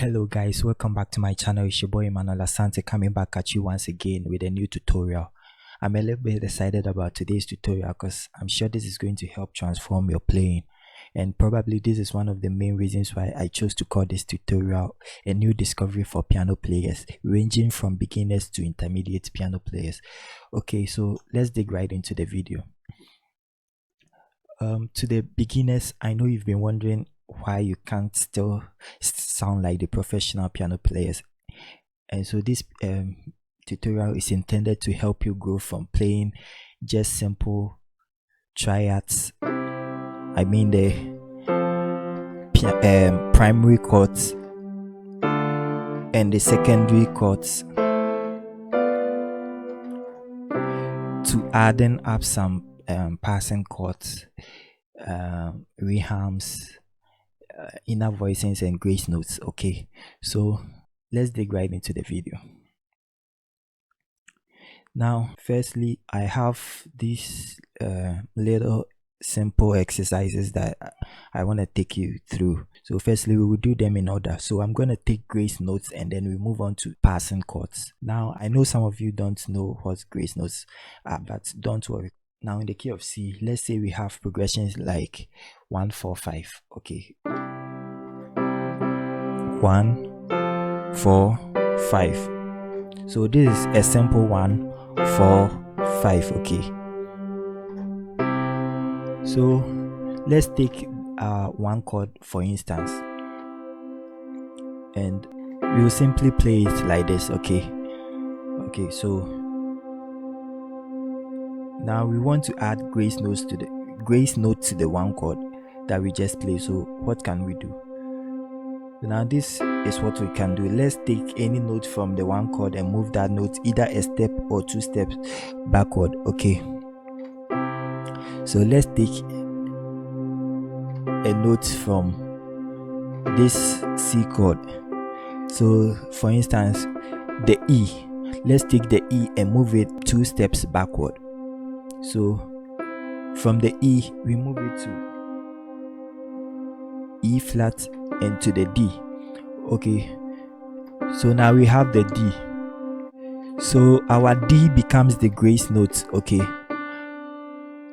Hello guys, welcome back to my channel. It's your boy Emmanuel Asante coming back at you once again with a new tutorial. I'm a little bit excited about today's tutorial because I'm sure this is going to help transform your playing, and probably this is one of the main reasons why I chose to call this tutorial a new discovery for piano players, ranging from beginners to intermediate piano players. Okay, so let's dig right into the video. To the beginners, I know you've been wondering why you can't still sound like the professional piano players, and so this tutorial is intended to help you grow from playing just simple triads, I mean the primary chords and the secondary chords, to adding up some passing chords, rehams, inner voicings and grace notes. Okay, so let's dig right into the video. Now firstly, I have these little simple exercises that I want to take you through. So firstly, we will do them in order. So I'm going to take grace notes and then we move on to passing chords. Now I know some of you don't know what grace notes are, but don't worry. Now in the key of C, let's say we have progressions like 1 4 5. Okay, 1 4 5. So this is a simple 1 4 5. Okay, so let's take one chord for instance, and we will simply play it like this. Okay, so now we want to add grace note to the one chord that we just played. So what can we do? Now this is what we can do. Let's take any note from the one chord and move that note either a step or 2 steps backward. Okay, so let's take a note from this C chord. So for instance, the E, let's take the E and move it 2 steps backward. So from the E we move it to E flat and to the D. Okay, so now we have the D, so our D becomes the grace note. Okay,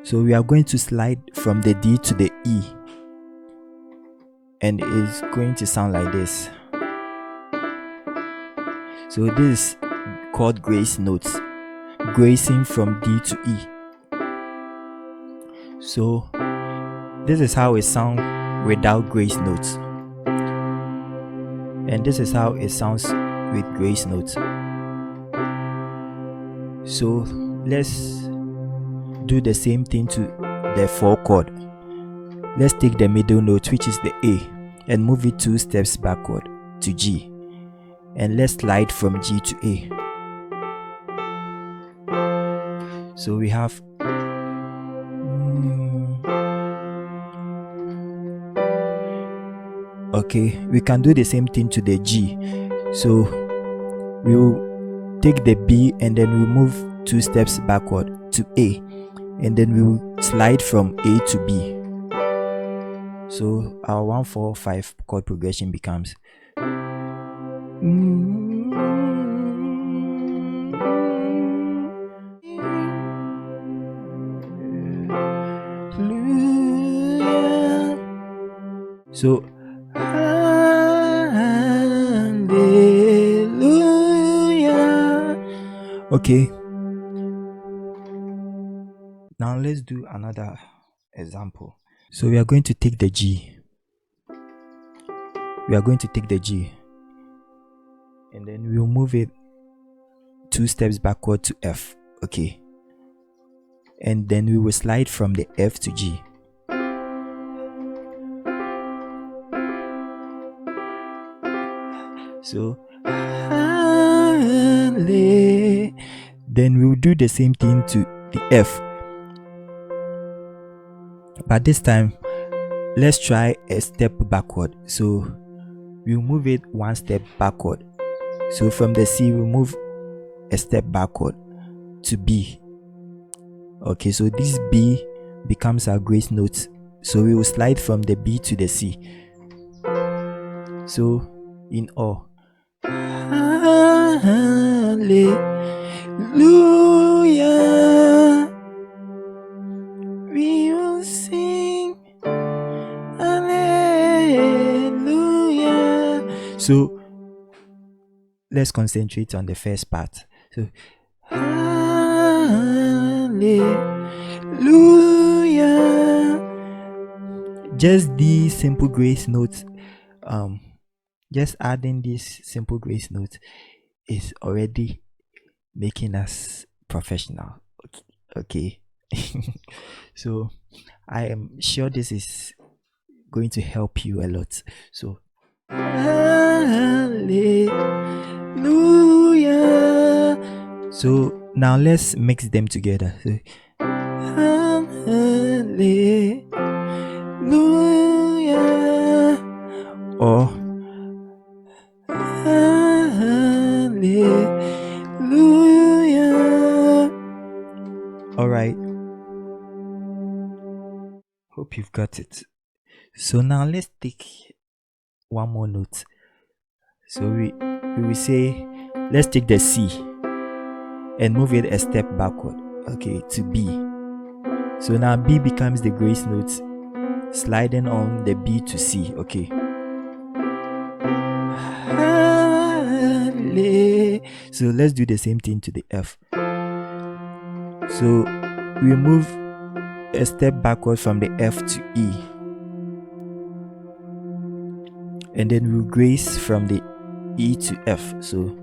so we are going to slide from the D to the E and it's going to sound like this. So this is called grace notes, gracing from D to E. So this is how it sounds without grace notes, and this is how it sounds with grace notes. So let's do the same thing to the 4 chord. Let's take the middle note, which is the A, and move it 2 steps backward to G, and let's slide from G to A. So we have okay, we can do the same thing to the G. So we'll take the B and then we'll move 2 steps backward to A, and then we'll slide from A to B. So our 1 4 5 chord progression becomes so hallelujah. Okay, now let's do another example. So we are going to take the G. And then we'll move it 2 steps backward to F. Okay, and then we will slide from the F to G. So then we'll do the same thing to the F, but this time let's try a step backward. So we'll move it 1 step backward. So from the C we'll move a step backward to B. Okay, so this B becomes our grace note, so we will slide from the B to the C. So in awe. Hallelujah. We will sing hallelujah. So let's concentrate on the first part. So hallelujah. Just these simple grace notes, just adding these simple grace notes is already making us professional. Okay. So I am sure this is going to help you a lot. So hallelujah. So now let's mix them together. So, hallelujah. Or hallelujah. All right. Hope you've got it. So now let's take one more note. So we will say, let's take the C and move it a step backward. Okay, to B. So now B becomes the grace note, sliding on the B to C. Okay. So let's do the same thing to the F. So we move a step backward from the F to E, and then we'll grace from the E to F. So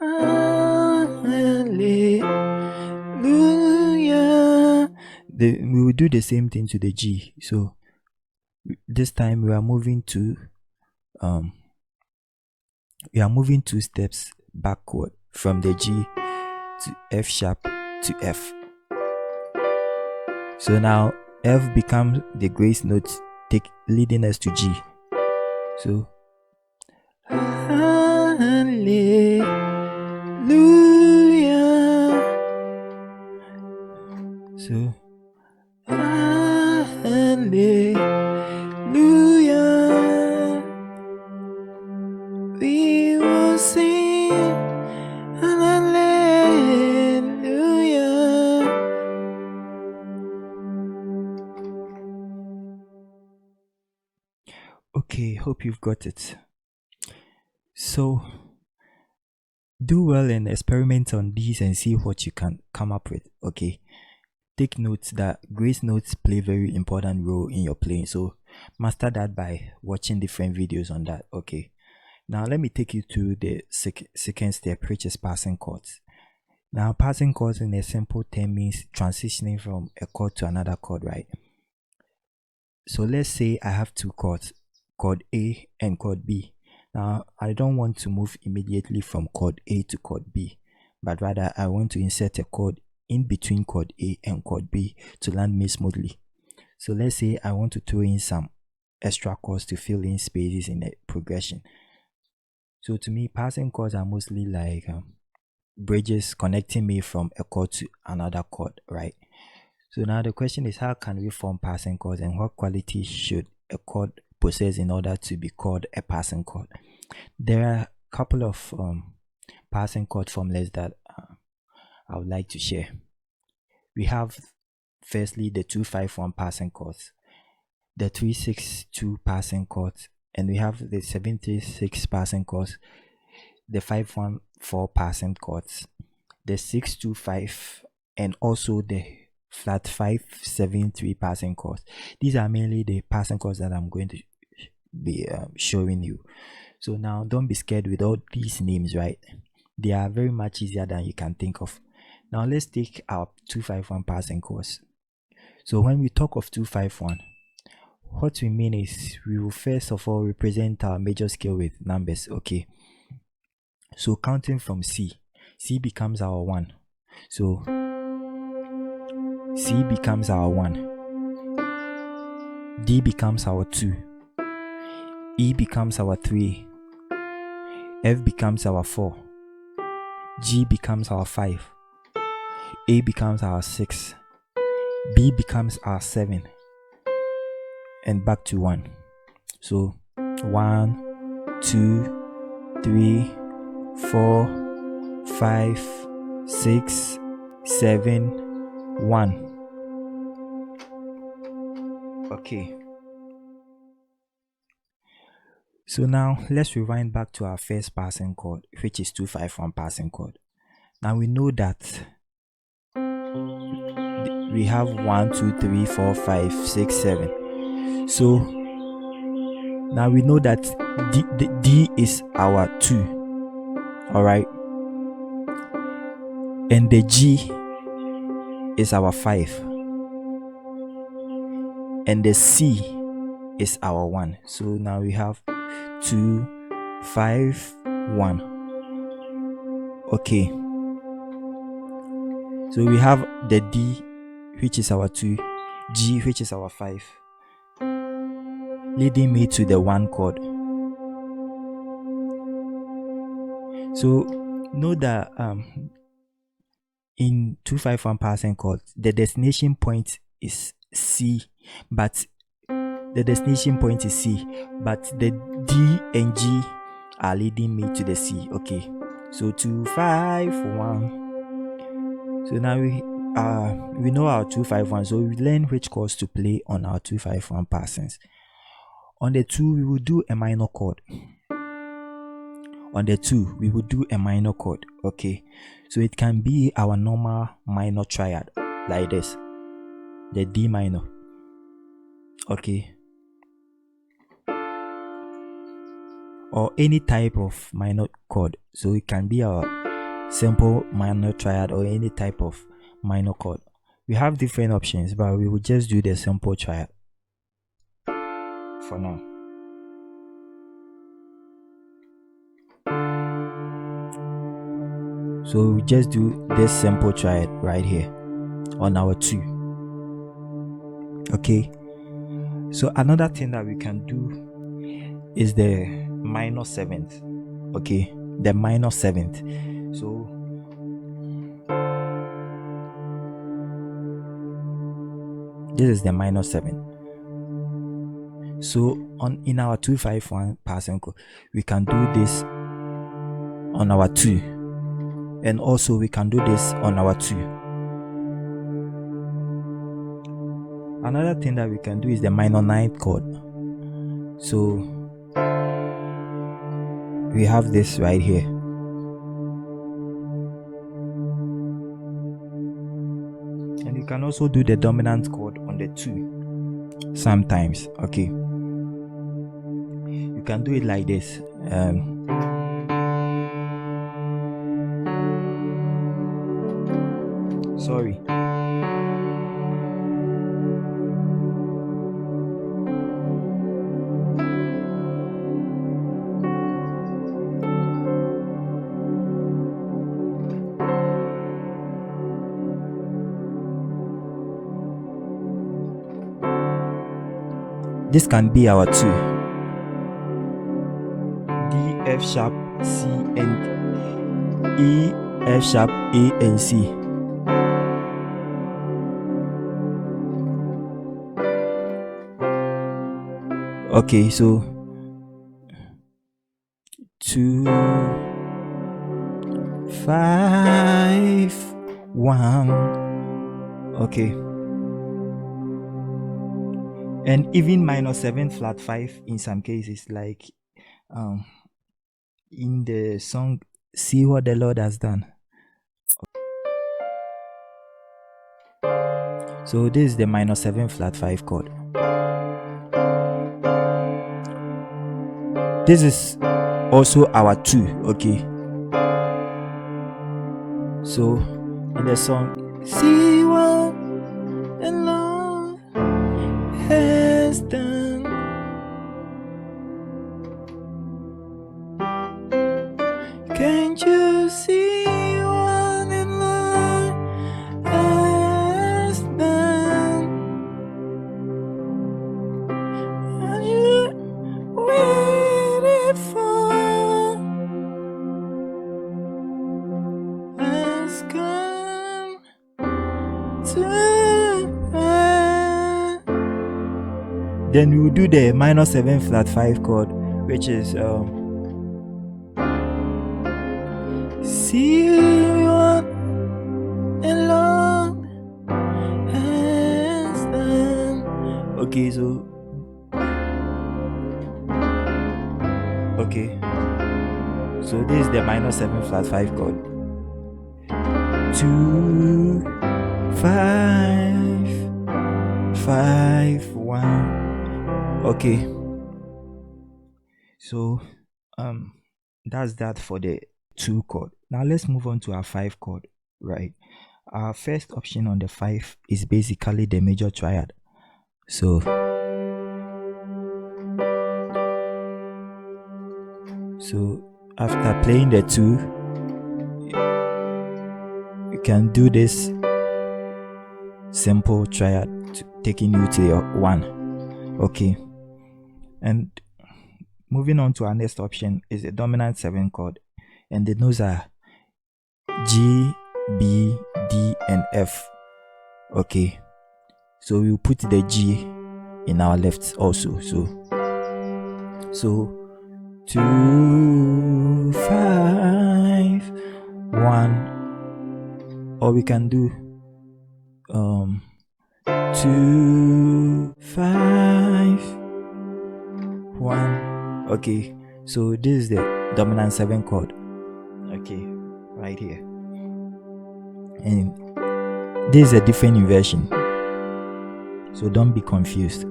hallelujah. We will do the same thing to the G. So this time we are moving two steps backward from the G to F sharp to F. So now F becomes the grace note leading us to G. So hallelujah. So hallelujah. We will sing hallelujah. Okay, hope you've got it. So do well and experiment on these and see what you can come up with. Okay, take notes that grace notes play very important role in your playing, so master that by watching different videos on that. Okay, now let me take you to the second step, which is passing chords. Now passing chords in a simple term means transitioning from a chord to another chord, right? So let's say I have two chords, chord A and chord B. Now I don't want to move immediately from chord A to chord B, but rather I want to insert a chord in between chord A and chord B to land me smoothly. So let's say I want to throw in some extra chords to fill in spaces in the progression. So to me, passing chords are mostly like bridges connecting me from a chord to another chord, right? So now the question is, how can we form passing chords, and what qualities should a chord possess in order to be called a passing chord? There are a couple of passing chord formulas that I would like to share. We have firstly the 2-5-1 passing chords, the 3-6-2 passing chords, and we have the 7-3-6 passing chords, the 5-1-4 passing chords, the 6-2-5, and also the flat 5-7-3 passing chords. These are mainly the passing chords that I'm going to be showing you. So now don't be scared with all these names, right? They are very much easier than you can think of. Now let's take our 2-5-1 passing chords. So when we talk of 2-5-1, what we mean is we will first of all represent our major scale with numbers. Okay, so counting from C becomes our 1. So C becomes our 1, D becomes our 2, E becomes our 3, F becomes our 4, G becomes our 5, A becomes our 6, B becomes our 7, and back to 1. So 1, 2, 3, 4, 5, 6, 7, 1. Okay. So now let's rewind back to our first passing chord, which is 251 passing chord. Now we know that we have 1, 2, 3, 4, 5, 6, 7. So now we know that D is our 2. Alright. And the G is our 5. And the C is our 1. So now we have 2, 5, 1. Okay. So we have the D, which is our 2, G, which is our 5, leading me to the 1 chord. So know that in 251 passing chord, the destination point is C, but the D and G are leading me to the C. Okay, so 251. So now we know our 251, so we learn which chords to play on our 251 passings. On the 2, we will do a minor chord. Okay, so it can be our normal minor triad like this, the D minor. Okay, or any type of minor chord. So it can be our simple minor triad or any type of minor chord. We have different options, but we will just do the simple triad for now. So we just do this simple triad right here on our 2. Okay, so another thing that we can do is the minor 7th. Okay, the minor 7th. So this is the minor 7th. So in our 251 passing chord, we can do this on our 2, and also we can do this on our 2. Another thing that we can do is the minor 9th chord. So we have this right here. And you can also do the dominant chord on the 2 sometimes. Okay, you can do it like this. Sorry. This can be our 2. D, F sharp, C, and E, F sharp, A, and C. Okay, so 2, 5, 1. Okay, and even minor 7 flat 5 in some cases, like in the song "See What the Lord Has Done." So this is the minor 7 flat 5 chord. This is also our 2. Okay, so in the song "See What the Lord Has Done," can't you see what the Lord has done? And you waited for has come to pass. Then we will do the minor 7 flat 5 chord, which is see you on alone and stand. Okay, so this is the minor 7 flat 5 chord. 2 5 5 1. Okay, so that's that for the 2 chord. Now let's move on to our 5 chord, right? Our first option on the 5 is basically the major triad. So after playing the 2, you can do this simple triad taking you to your 1. Okay, and moving on to our next option is a dominant 7 chord, and the notes are G, B, D, and F. Okay, so we'll put the G in our left also. So 2 5 1, or we can do 2 5 1. Okay, so this is the dominant 7 chord. Okay, right here, and this is a different inversion, so don't be confused.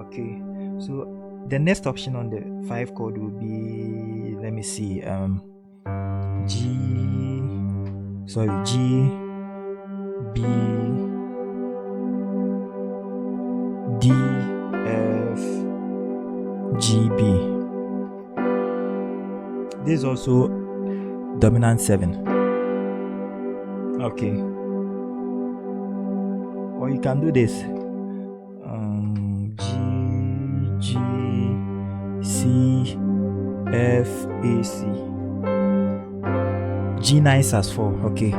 Okay, so the next option on the 5 chord will be, let me see, G, B, D, F, G, B. This is also dominant 7. Okay, or you can do this, G, C, F, A, C, G9 sus4. Okay,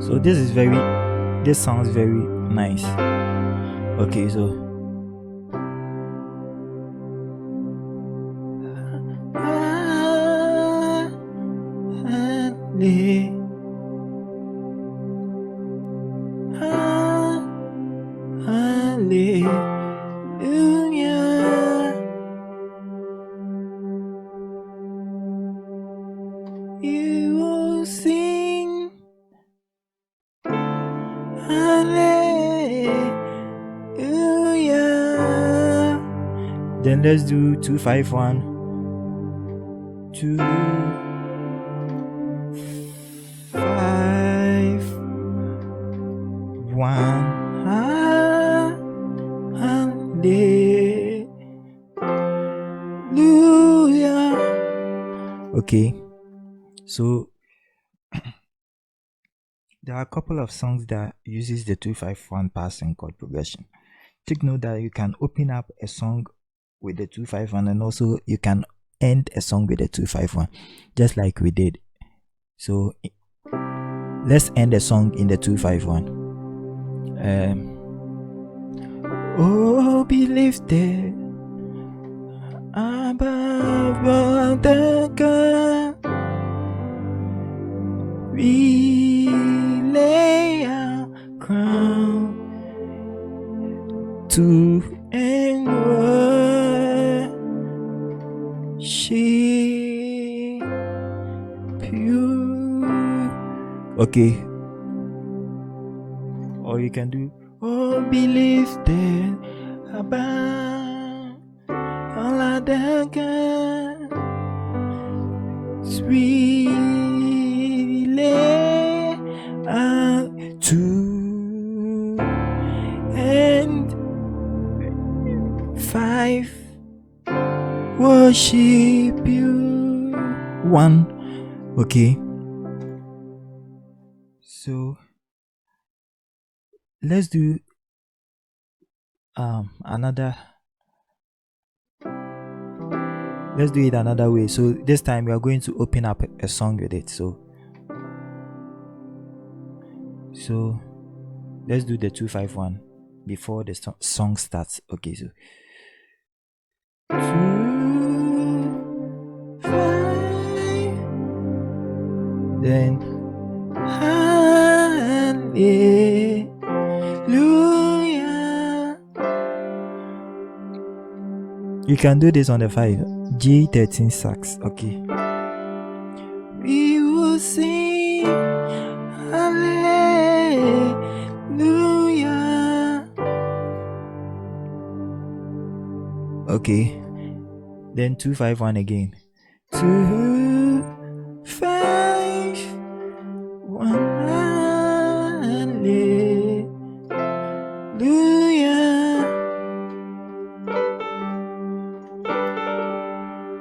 so this sounds very nice. Okay, so hallelujah, you will sing hallelujah. Then let's do 2 5 1, 2 5 1. Hallelujah. Okay, so there are a couple of songs that uses the 2-5-1 passing chord progression. Take note that you can open up a song with the 2-5-1, and also you can end a song with the 2-5-1, just like we did. So let's end a song in the 2-5-1. Oh, be lifted above all the God, we lay our crown to and worship you. Okay, or you can do, oh, be lifted above all other gods, we lay out to and 5 worship you. 1. Okay, so let's do let's do it another way. So this time we are going to open up a song with it. So let's do the 251 before the song starts. Okay, so 2, 5, then hallelujah. You can do this on the 5, G13 sax. Okay, we will sing hallelujah. Okay, then 251 again. 2, 5, 1, hallelujah.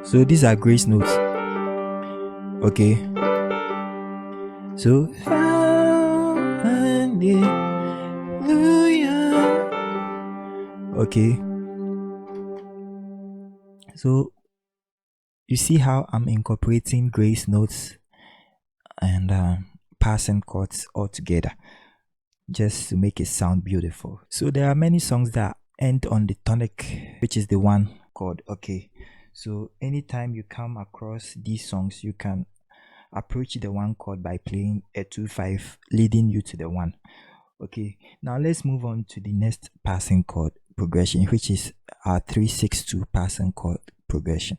So these are grace notes. Okay, so hallelujah. Okay, so you see how I'm incorporating grace notes and passing chords all together just to make it sound beautiful. So there are many songs that end on the tonic, which is the 1 chord. Okay, so anytime you come across these songs, you can approach the 1 chord by playing a 2-5, leading you to the 1. Okay, now let's move on to the next passing chord progression, which is our 3-6-2 passing chord progression.